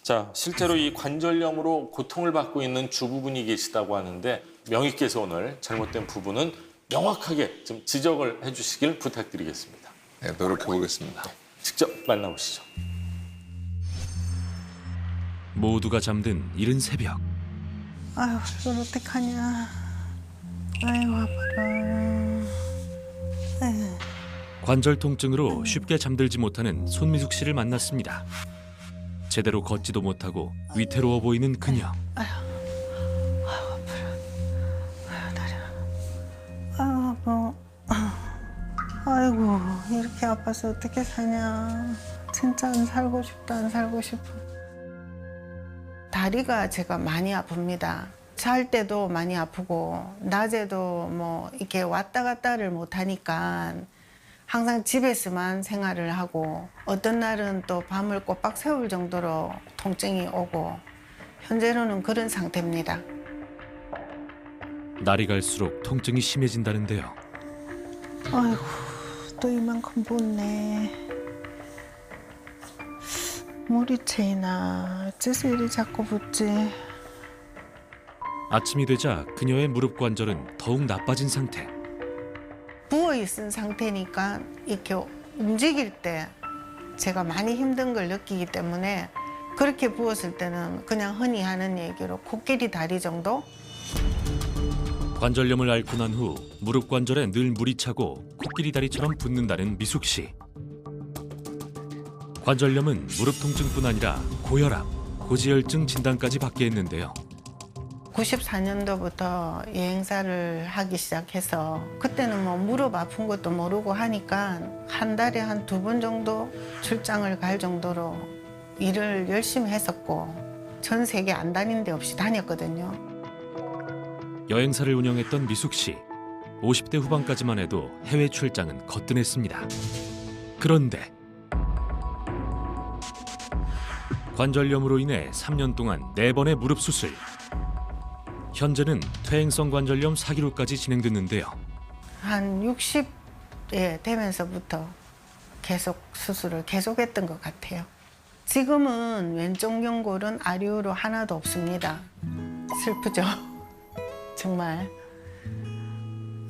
자, 실제로 이 관절염으로 고통을 받고 있는 주부분이 계시다고 하는데 명의께서 오늘 잘못된 부분은 명확하게 좀 지적을 해주시길 부탁드리겠습니다. 네, 노력해 보겠습니다. 직접 만나보시죠. 모두가 잠든 이른 새벽. 아유, 이걸 어떡하냐. 아이고, 아파라. 아유. 관절 통증으로 쉽게 잠들지 못하는 손미숙 씨를 만났습니다. 제대로 걷지도 못하고 위태로워 보이는 그녀. 아유, 아파라. 아유, 다리야. 아유, 아파. 아이고, 이렇게 아파서 어떻게 사냐. 진짜 안 살고 싶다, 안 살고 싶어. 다리가 제가 많이 아픕니다. 잘 때도 많이 아프고, 낮에도 뭐, 이렇게 왔다 갔다를 못 하니까 항상 집에서만 생활을 하고, 어떤 날은 또 밤을 꼬박 새울 정도로 통증이 오고, 현재로는 그런 상태입니다. 날이 갈수록 통증이 심해진다는데요. 아이고, 또 이만큼 붓네. 머리채나 어째서 이리 자꾸 붓지? 아침이 되자 그녀의 무릎 관절은 더욱 나빠진 상태. 부어있은 상태니까 이렇게 움직일 때 제가 많이 힘든 걸 느끼기 때문에 그렇게 부었을 때는 그냥 흔히 하는 얘기로 코끼리 다리 정도? 관절염을 앓고 난 후 무릎 관절에 늘 물이 차고 코끼리 다리처럼 붓는다는 미숙 씨. 관절염은 무릎 통증뿐 아니라 고혈압, 고지혈증 진단까지 받게 했는데요. 94년도부터 여행사를 하기 시작해서 그때는 뭐 무릎 아픈 것도 모르고 하니까 한 달에 한 2번 정도 출장을 갈 정도로 일을 열심히 했었고 전 세계 안 다닌 데 없이 다녔거든요. 여행사를 운영했던 미숙 씨. 50대 후반까지만 해도 해외 출장은 거뜬했습니다. 그런데 관절염으로 인해 3년 동안 4번의 무릎 수술. 현재는 퇴행성 관절염 4기로까지 진행됐는데요. 한 60에 되면서부터 계속 수술을 계속했던 것 같아요. 지금은 왼쪽 연골은 아리우로 하나도 없습니다. 슬프죠? 정말.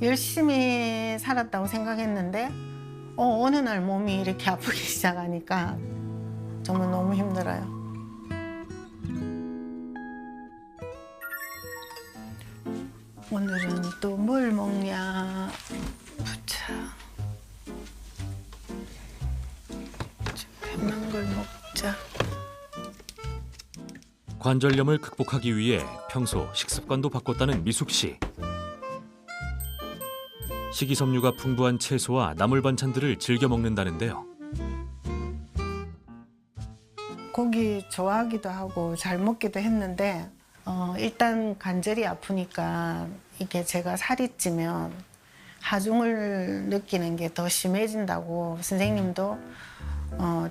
열심히 살았다고 생각했는데 어느 날 몸이 이렇게 아프기 시작하니까 정말 너무 힘들어요. 오늘은 또 뭘 먹냐. 보자. 배만 걸 먹자. 관절염을 극복하기 위해 평소 식습관도 바꿨다는 미숙 씨. 식이섬유가 풍부한 채소와 나물 반찬들을 즐겨 먹는다는데요. 고기 좋아하기도 하고 잘 먹기도 했는데 일단 관절이 아프니까 이게 제가 살이 찌면 하중을 느끼는 게 더 심해진다고 선생님도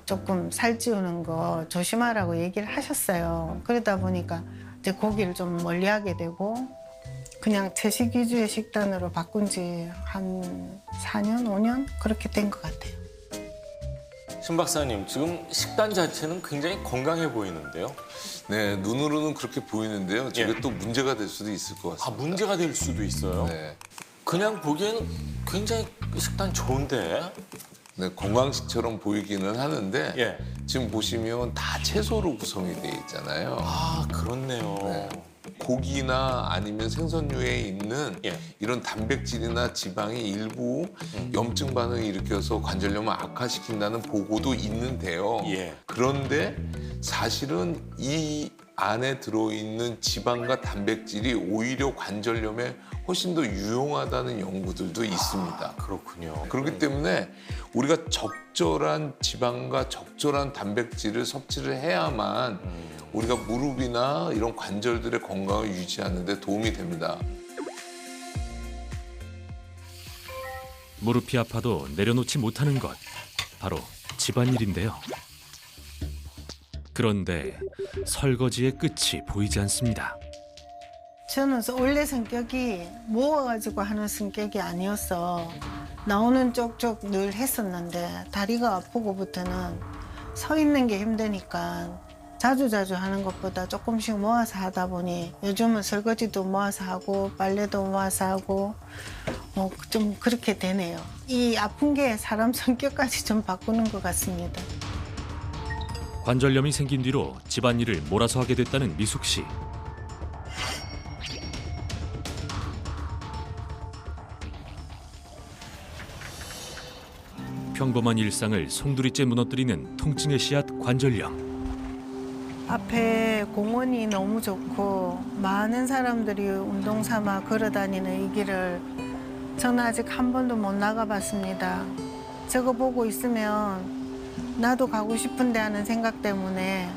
조금 살찌우는 거 조심하라고 얘기를 하셨어요. 그러다 보니까 이제 고기를 좀 멀리하게 되고 그냥 채식 위주의 식단으로 바꾼 지 한 4년, 5년 그렇게 된 것 같아요. 신 박사님, 지금 식단 자체는 굉장히 건강해 보이는데요. 네, 눈으로는 그렇게 보이는데요. 저게 예. 또 문제가 될 수도 있을 것 아, 같습니다. 문제가 될 수도 있어요. 네. 그냥 보기에는 굉장히 식단 좋은데. 네, 건강식처럼 보이기는 하는데 예. 지금 보시면 다 채소로 구성이 되어 있잖아요. 아, 그렇네요. 네. 고기나 아니면 생선류에 있는 예. 이런 단백질이나 지방이 일부 염증 반응을 일으켜서 관절염을 악화시킨다는 보고도 있는데요. 예. 그런데 사실은 이 안에 들어있는 지방과 단백질이 오히려 관절염에 훨씬 더 유용하다는 연구들도 있습니다. 그렇군요. 그렇기 때문에 우리가 적절한 지방과 적절한 단백질을 섭취를 해야만 우리가 무릎이나 이런 관절들의 건강을 유지하는 데 도움이 됩니다. 무릎이 아파도 내려놓지 못하는 것. 바로 집안일인데요. 그런데 설거지의 끝이 보이지 않습니다. 저는 원래 성격이 모아가지고 하는 성격이 아니어서 나오는 쪽쪽 늘 했었는데 다리가 아프고부터는 서 있는 게 힘드니까 자주자주 하는 것보다 조금씩 모아서 하다 보니 요즘은 설거지도 모아서 하고 빨래도 모아서 하고 좀 그렇게 되네요. 이 아픈 게 사람 성격까지 좀 바꾸는 것 같습니다. 관절염이 생긴 뒤로 집안일을 몰아서 하게 됐다는 미숙 씨. 평범한 일상을 송두리째 무너뜨리는 통증의 씨앗 관절염. 앞에 공원이 너무 좋고 많은 사람들이 운동 삼아 걸어 다니는 이 길을 저는 아직 한 번도 못 나가봤습니다. 저거 보고 있으면 나도 가고 싶은데 하는 생각 때문에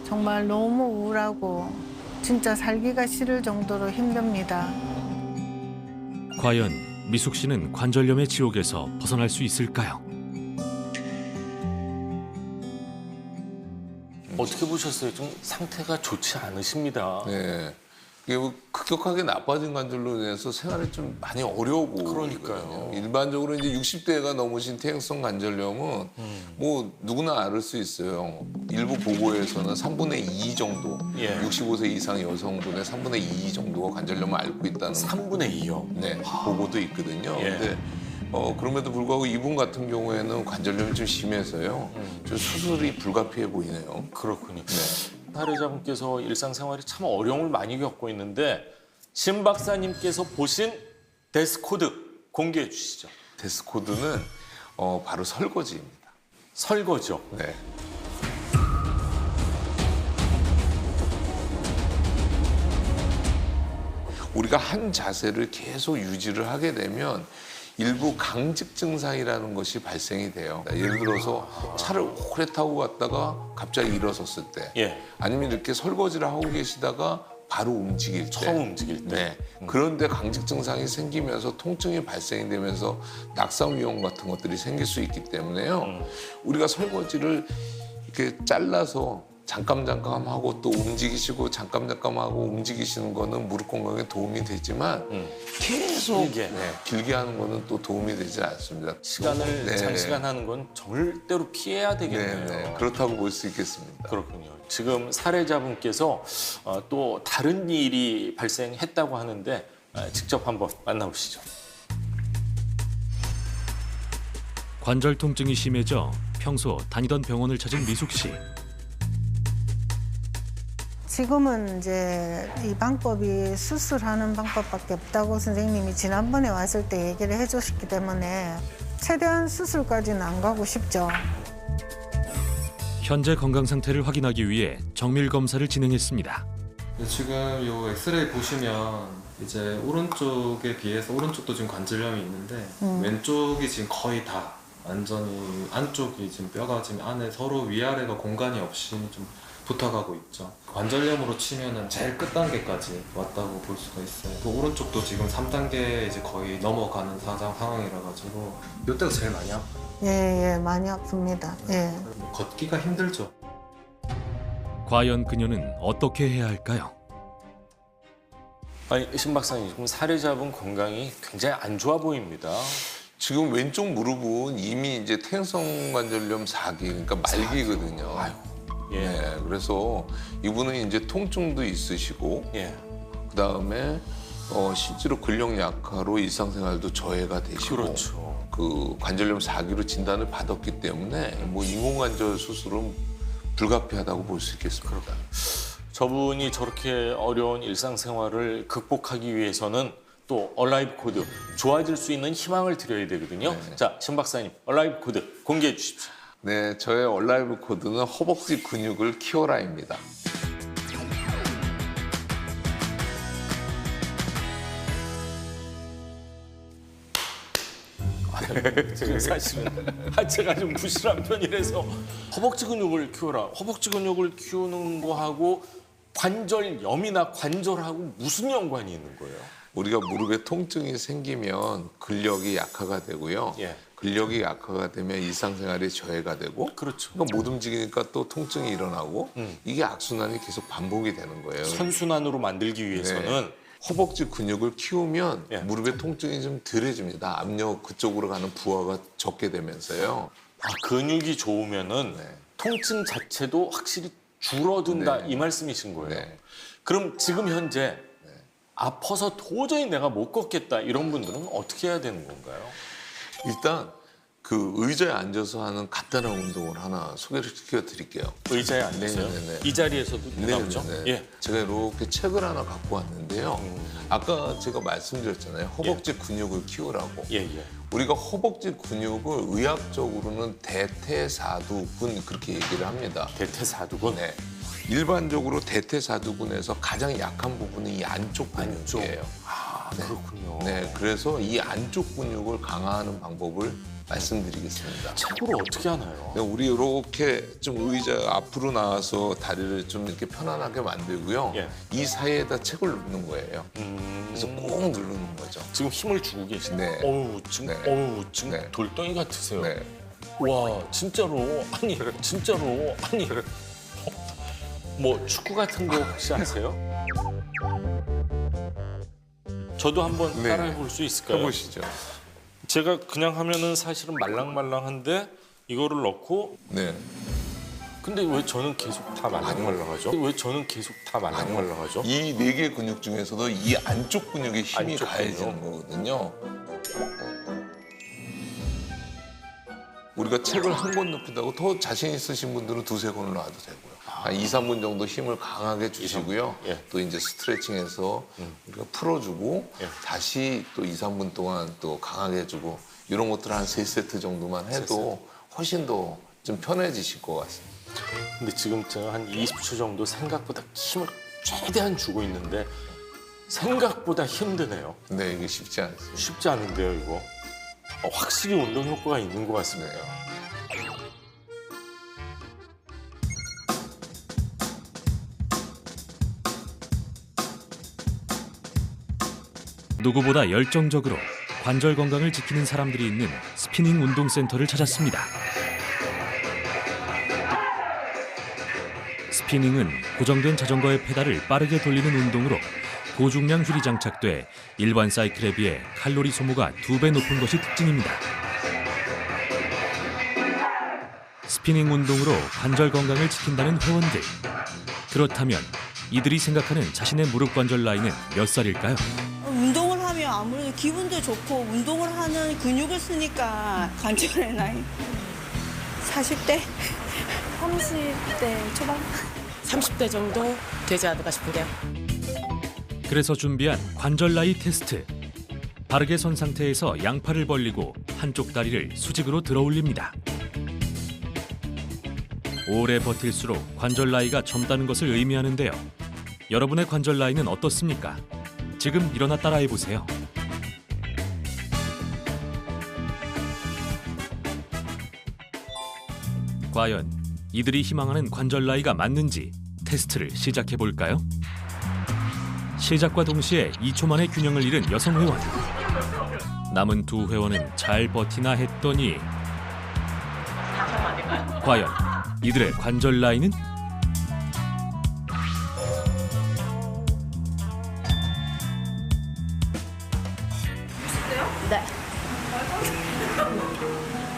정말 너무 우울하고 진짜 살기가 싫을 정도로 힘듭니다. 과연 미숙 씨는 관절염의 지옥에서 벗어날 수 있을까요? 어떻게 보셨어요? 좀 상태가 좋지 않으십니다. 네. 이게 뭐 급격하게 나빠진 관절로 인해서 생활이 좀 많이 어려워 보이거든요. 그러니까요. 일반적으로 이제 60대가 넘으신 퇴행성 관절염은 뭐 누구나 알 수 있어요. 일부 보고에서는 3분의 2 정도, 예. 65세 이상 여성분의 3분의 2 정도가 관절염을 앓고 있다는 3분의 2요. 네, 보고도 있거든요. 예. 근데 그럼에도 불구하고 이분 같은 경우에는 관절염이 좀 심해서요. 좀 수술이 불가피해 보이네요. 그렇군요. 네. 사례자분께서 일상생활이 참 어려움을 많이 겪고 있는데 신 박사님께서 보신 데스코드 공개해 주시죠. 데스코드는 바로 설거지입니다. 설거지요. 네. 우리가 한 자세를 계속 유지를 하게 되면 일부 강직 증상이라는 것이 발생이 돼요. 예를 들어서 차를 오래 타고 갔다가 갑자기 일어섰을 때, 예. 아니면 이렇게 설거지를 하고 계시다가 바로 움직일 때, 처음 움직일 때. 네. 그런데 강직 증상이 생기면서 통증이 발생이 되면서 낙상 위험 같은 것들이 생길 수 있기 때문에요. 우리가 설거지를 이렇게 잘라서 잠깐 하고 또 움직이시고 잠깐 하고 움직이시는 거는 무릎 건강에 도움이 되지만 계속 길게 하는 거는 또 도움이 되지 않습니다. 시간을 네. 장시간 하는 건 절대로 피해야 되겠네요. 네. 그렇다고 볼 수 있겠습니다. 그렇군요. 지금 사례자분께서 또 다른 일이 발생했다고 하는데 직접 한번 만나보시죠. 관절 통증이 심해져 평소 다니던 병원을 찾은 미숙 씨. 지금은 이제 이 방법이 수술하는 방법밖에 없다고 선생님이 지난번에 왔을 때 얘기를 해주셨기 때문에 최대한 수술까지는 안 가고 싶죠. 현재 건강 상태를 확인하기 위해 정밀 검사를 진행했습니다. 지금 요 엑스레이 보시면 이제 오른쪽에 비해서 오른쪽도 지금 관절염이 있는데 왼쪽이 지금 거의 다 완전히 안쪽이 지금 뼈가 지금 안에 서로 위아래가 공간이 없이 좀 붙어가고 있죠. 관절염으로 치면은 제일 끝 단계까지 왔다고 볼 수가 있어요. 또 오른쪽도 지금 3단계 이제 거의 넘어가는 상황이라 가지고 이때가 제일 많이 아파요. 예, 많이 아픕니다. 예. 걷기가 힘들죠. 과연 그녀는 어떻게 해야 할까요? 아니, 신 박사님, 지금 사례자분 건강이 굉장히 안 좋아 보입니다. 지금 왼쪽 무릎은 이미 이제 퇴행성 관절염 4기, 그러니까 말기거든요. 예. 네, 그래서 이분은 이제 통증도 있으시고, 예. 그다음에 실제로 근력 약화로 일상생활도 저해가 되시고, 그렇죠. 그 관절염 4기로 진단을 받았기 때문에 뭐 인공관절 수술은 불가피하다고 볼 수 있겠습니다. 저분이 저렇게 어려운 일상생활을 극복하기 위해서는 또 얼라이브 코드 좋아질 수 있는 희망을 드려야 되거든요. 네. 자, 신 박사님, 얼라이브 코드 공개해 주십시오. 네, 저의 얼라이브 코드는 허벅지 근육을 키워라입니다. 지금 사실은 하체가 좀 부실한 편이라서 허벅지 근육을 키워라. 허벅지 근육을 키우는 거하고 관절염이나 관절하고 무슨 연관이 있는 거예요? 우리가 무릎에 통증이 생기면 근력이 약화가 되고요. 예. 근력이 약화가 되면 일상생활에 저해가 되고, 그렇죠. 그러니까 못 움직이니까 또 통증이 일어나고, 이게 악순환이 계속 반복이 되는 거예요. 선순환으로 만들기 위해서는 허벅지 근육을 키우면 예. 무릎의 통증이 좀 덜해집니다. 압력 그쪽으로 가는 부하가 적게 되면서요. 근육이 좋으면은 네. 통증 자체도 확실히 줄어든다 네. 이 말씀이신 거예요. 네. 그럼 지금 현재 아파서 도저히 내가 못 걷겠다 이런 분들은 어떻게 해야 되는 건가요? 일단 그 의자에 앉아서 하는 간단한 운동을 하나 소개를 시켜드릴게요. 의자에 앉으세요? 네네네. 이 자리에서도 나오죠? 네네네. 예. 제가 이렇게 책을 하나 갖고 왔는데요. 아까 제가 말씀드렸잖아요. 허벅지 근육을 키우라고. 예, 예. 우리가 허벅지 근육을 의학적으로는 대퇴사두근 그렇게 얘기를 합니다. 대퇴사두근. 네. 일반적으로 대퇴사두근에서 가장 약한 부분이 이 안쪽 근육이에요. 아, 네. 그렇군요. 네, 그래서 이 안쪽 근육을 강화하는 방법을 말씀드리겠습니다. 책으로 어떻게 하나요? 네, 우리 이렇게 좀 의자 앞으로 나와서 다리를 좀 이렇게 편안하게 만들고요. 예. 이 사이에다 책을 놓는 거예요. 그래서 꼭 누르는 거죠. 지금 힘을 주고 계시네. 네. 지금, 네. 지금 네. 돌덩이 같으세요. 네. 와, 진짜로. 아니, 진짜로. 아니. 뭐 축구 같은 거 혹시 아세요? 저도 한번 네. 따라해 볼 수 있을까요? 해보시죠. 제가 그냥 하면은 사실은 말랑말랑한데 이거를 넣고 네. 근데 왜 저는 계속 다 말랑말랑하죠? 왜 저는 계속 다 말랑말랑하죠? 이 네 개 근육 중에서도 이 안쪽 근육에 힘이 안쪽 가해지는 거거든요. 우리가 책을 한 권 넣기도 더 자신 있으신 분들은 두세 권을 놔도 되고요. 한 2, 3분 정도 힘을 강하게 주시고요. 예. 또 이제 스트레칭해서 우리가 풀어주고 예. 다시 또 2, 3분 동안 또 강하게 해주고 이런 것들 한 3세트 정도만 해도 훨씬 더 좀 편해지실 것 같습니다. 근데 지금 제가 한 20초 정도 생각보다 힘을 최대한 주고 있는데 생각보다 힘드네요. 근데 이게 쉽지 않습니다. 쉽지 않은데요, 이거. 확실히 운동 효과가 있는 것 같습니다. 누구보다 열정적으로 관절 건강을 지키는 사람들이 있는 스피닝 운동센터를 찾았습니다. 스피닝은 고정된 자전거의 페달을 빠르게 돌리는 운동으로 고중량 휠이 장착돼 일반 사이클에 비해 칼로리 소모가 2배 높은 것이 특징입니다. 스피닝 운동으로 관절 건강을 지킨다는 회원들. 그렇다면 이들이 생각하는 자신의 무릎 관절 나이는 몇 살일까요? 운동을 하면 아무래도 기분도 좋고 운동을 하는 근육을 쓰니까 관절의 나이 40대? 30대 초반? 30대 정도 되지 않을까 싶은데요. 그래서 준비한 관절 나이 테스트. 바르게 선 상태에서 양팔을 벌리고 한쪽 다리를 수직으로 들어 올립니다. 오래 버틸수록 관절 나이가 젊다는 것을 의미하는데요. 여러분의 관절 나이는 어떻습니까? 지금 일어나 따라해 보세요. 과연 이들이 희망하는 관절 나이가 맞는지 테스트를 시작해 볼까요? 시작과 동시에 2초 만에 균형을 잃은 여성 회원. 남은 두 회원은 잘 버티나 했더니 과연 이들의 관절 나이는? 네.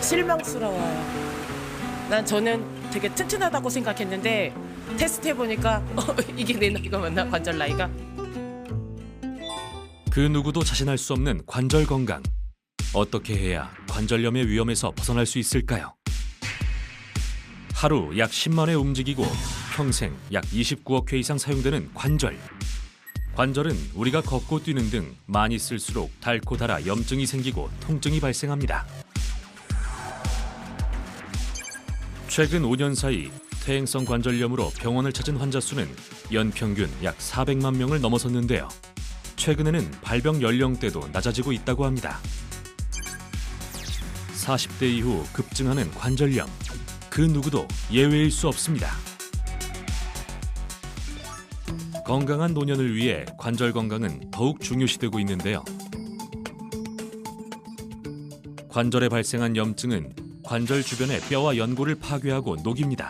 실망스러워요. 저는 되게 튼튼하다고 생각했는데 테스트 해보니까 이게 내 나이가 맞나? 관절 나이가? 그 누구도 자신할 수 없는 관절 건강. 어떻게 해야 관절염의 위험에서 벗어날 수 있을까요? 하루 약 10만 회 움직이고 평생 약 29억 회 이상 사용되는 관절. 관절은 우리가 걷고 뛰는 등 많이 쓸수록 닳고 닳아 염증이 생기고 통증이 발생합니다. 최근 5년 사이 퇴행성 관절염으로 병원을 찾은 환자 수는 연평균 약 400만 명을 넘어섰는데요. 최근에는 발병 연령대도 낮아지고 있다고 합니다. 40대 이후 급증하는 관절염. 그 누구도 예외일 수 없습니다. 건강한 노년을 위해 관절 건강은 더욱 중요시되고 있는데요. 관절에 발생한 염증은 관절 주변의 뼈와 연골을 파괴하고 녹입니다.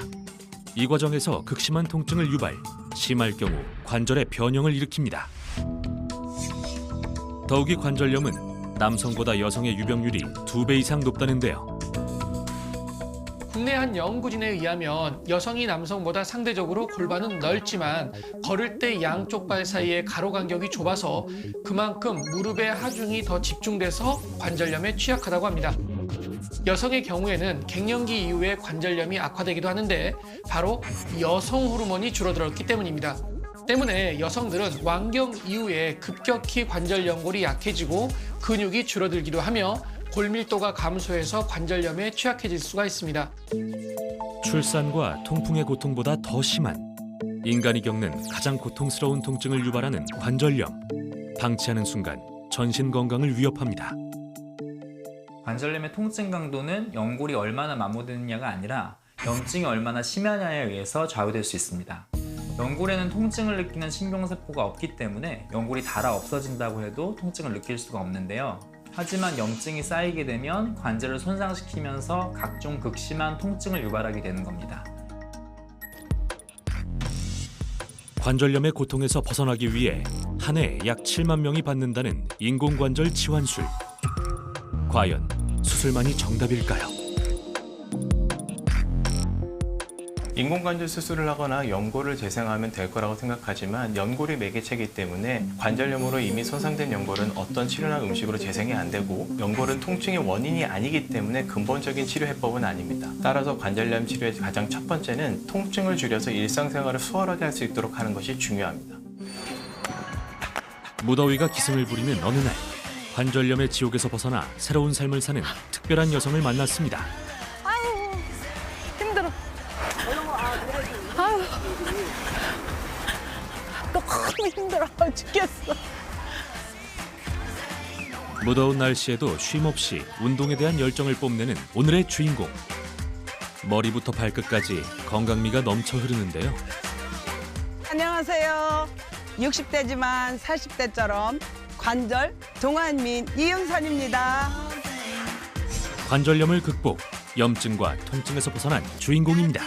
이 과정에서 극심한 통증을 유발, 심할 경우 관절의 변형을 일으킵니다. 더욱이 관절염은 남성보다 여성의 유병률이 2배 이상 높다는데요. 국내 한 연구진에 의하면 여성이 남성보다 상대적으로 골반은 넓지만 걸을 때 양쪽 발 사이의 가로 간격이 좁아서 그만큼 무릎의 하중이 더 집중돼서 관절염에 취약하다고 합니다. 여성의 경우에는 갱년기 이후에 관절염이 악화되기도 하는데 바로 여성 호르몬이 줄어들었기 때문입니다. 때문에 여성들은 왕경 이후에 급격히 관절 연골이 약해지고 근육이 줄어들기도 하며 골밀도가 감소해서 관절염에 취약해질 수가 있습니다. 출산과 통풍의 고통보다 더 심한 인간이 겪는 가장 고통스러운 통증을 유발하는 관절염. 방치하는 순간 전신 건강을 위협합니다. 관절염의 통증 강도는 연골이 얼마나 마모되느냐가 아니라 염증이 얼마나 심하냐에 의해서 좌우될 수 있습니다. 연골에는 통증을 느끼는 신경세포가 없기 때문에 연골이 닳아 없어진다고 해도 통증을 느낄 수가 없는데요. 하지만 염증이 쌓이게 되면 관절을 손상시키면서 각종 극심한 통증을 유발하게 되는 겁니다. 관절염의 고통에서 벗어나기 위해 한 해 약 7만 명이 받는다는 인공관절 치환술. 과연 수술만이 정답일까요? 인공관절 수술을 하거나 연골을 재생하면 될 거라고 생각하지만 연골이 매개체이기 때문에 관절염으로 이미 손상된 연골은 어떤 치료나 음식으로 재생이 안 되고 연골은 통증의 원인이 아니기 때문에 근본적인 치료 해법은 아닙니다. 따라서 관절염 치료의 가장 첫 번째는 통증을 줄여서 일상생활을 수월하게 할 수 있도록 하는 것이 중요합니다. 무더위가 기승을 부리는 어느 날 관절염의 지옥에서 벗어나 새로운 삶을 사는 특별한 여성을 만났습니다. 힘들어. 아유, 너무 힘들어 죽겠어. 무더운 날씨에도 쉼없이 운동에 대한 열정을 뽐내는 오늘의 주인공. 머리부터 발끝까지 건강미가 넘쳐 흐르는데요. 안녕하세요. 60대지만 40대처럼 관절 동안민 이윤선입니다. 관절염을 극복, 염증과 통증에서 벗어난 주인공입니다.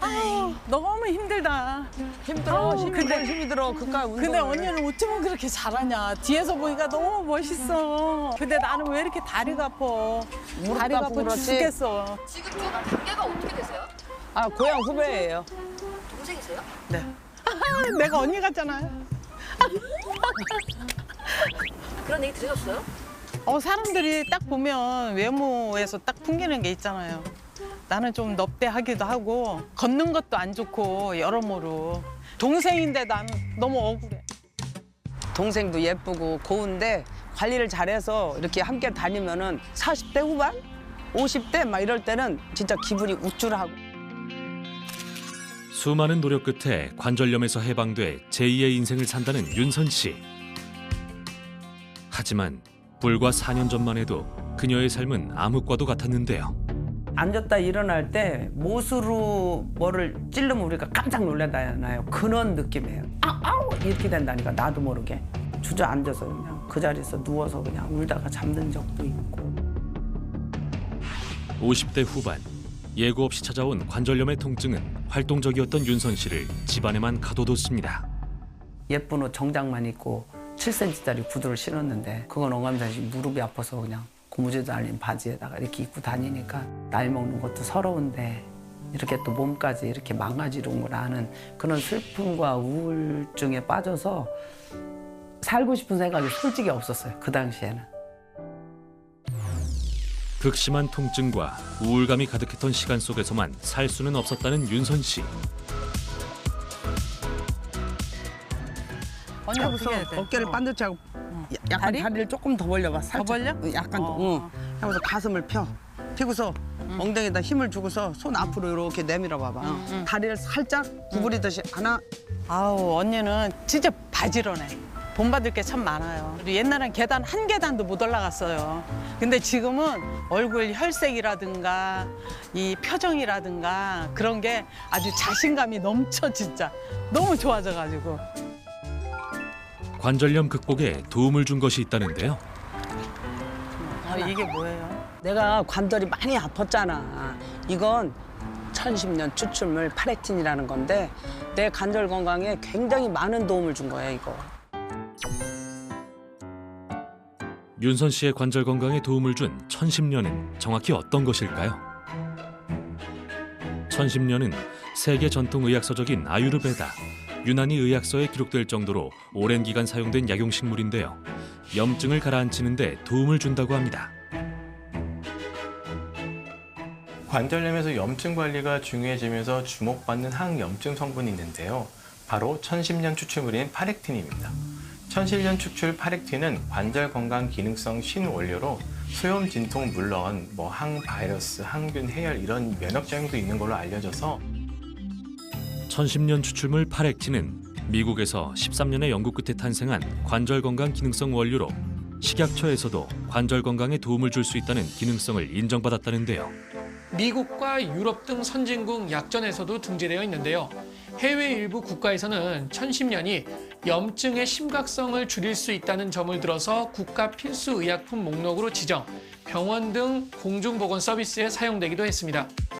아유, 너무 힘들다. 힘들어. 힘이 들어. 그까 운동을. 근데 언니는 어쩌면 그렇게 잘하냐. 뒤에서 보니까 너무 멋있어. 근데 나는 왜 이렇게 다리가 아파. 다리가 아파 그렇지. 죽겠어. 지금 좀 관계가 어떻게 되세요? 아, 고향 후배예요. 동생이세요? 네. 내가 언니 같잖아요. 그런 얘기 들으셨어요? 사람들이 딱 보면 외모에서 딱 풍기는 게 있잖아요. 나는 좀 넙대하기도 하고 걷는 것도 안 좋고 여러모로. 동생인데 나는 너무 억울해. 동생도 예쁘고 고운데 관리를 잘해서 이렇게 함께 다니면은 40대 후반? 50대 막 이럴 때는 진짜 기분이 우쭐하고. 수많은 노력 끝에 관절염에서 해방돼 제2의 인생을 산다는 윤선 씨. 하지만 불과 4년 전만 해도 그녀의 삶은 암흑과도 같았는데요. 앉았다 일어날 때 못으로 뭐를 찔르면 우리가 깜짝 놀란다잖아요. 그런 느낌이에요. 아우 이렇게 된다니까 나도 모르게. 주저앉아서 그냥 그 자리에서 누워서 그냥 울다가 잠든 적도 있고. 50대 후반, 예고 없이 찾아온 관절염의 통증은 활동적이었던 윤선 씨를 집안에만 가둬뒀습니다. 예쁜 옷 정장만 입고 7cm짜리 구두를 신었는데 그건 어감사시 무릎이 아파서 그냥 고무줄 달린 바지에다가 이렇게 입고 다니니까 나이 먹는 것도 서러운데 이렇게 또 몸까지 이렇게 망가지는구나 하는 그런 슬픔과 우울증에 빠져서 살고 싶은 생각이 솔직히 없었어요. 그 당시에는. 극심한 통증과 우울감이 가득했던 시간 속에서만 살 수는 없었다는 윤선 씨. 언니 어떻게 해야 돼? 어깨를 반듯이 하고 약간 다리를 조금 더 벌려봐. 살짝. 더 벌려? 약간 더. 응. 하면서 가슴을 펴. 펴고서 엉덩이에다 힘을 주고서 손 앞으로 이렇게 내밀어 봐봐. 다리를 살짝 구부리듯이 하나. 아우 언니는 진짜 바지런해. 본받을 게 참 많아요. 우리 옛날엔 계단 한 계단도 못 올라갔어요. 근데 지금은 얼굴 혈색이라든가 이 표정이라든가 그런 게 아주 자신감이 넘쳐 진짜. 너무 좋아져가지고. 관절염 극복에 도움을 준 것이 있다는데요. 이게 뭐예요? 내가 관절이 많이 아팠잖아. 이건 1010년 추출물 파레틴이라는 건데 내 관절 건강에 굉장히 많은 도움을 준 거야, 이거. 윤선 씨의 관절 건강에 도움을 준 1010년은 정확히 어떤 것일까요? 천십년은 세계 전통 의학서적인 아유르베다, 유나니 의학서에 기록될 정도로 오랜 기간 사용된 약용식물인데요. 염증을 가라앉히는 데 도움을 준다고 합니다. 관절염에서 염증 관리가 중요해지면서 주목받는 항염증 성분이 있는데요. 바로 천십년 추출물인 파렉틴입니다. 천십년 추출 파렉틴은 관절 건강 기능성 신원료로 소염 진통 물론 항바이러스, 항균, 해열 이런 면역 작용도 있는 걸로 알려져서 천십년 추출물 파렉틴은 미국에서 13년의 연구 끝에 탄생한 관절 건강 기능성 원료로 식약처에서도 관절 건강에 도움을 줄 수 있다는 기능성을 인정받았다는데요. 미국과 유럽 등 선진국 약전에서도 등재되어 있는데요. 해외 일부 국가에서는 천십년이 염증의 심각성을 줄일 수 있다는 점을 들어서 국가 필수 의약품 목록으로 지정, 병원 등 공중보건 서비스에 사용되기도 했습니다.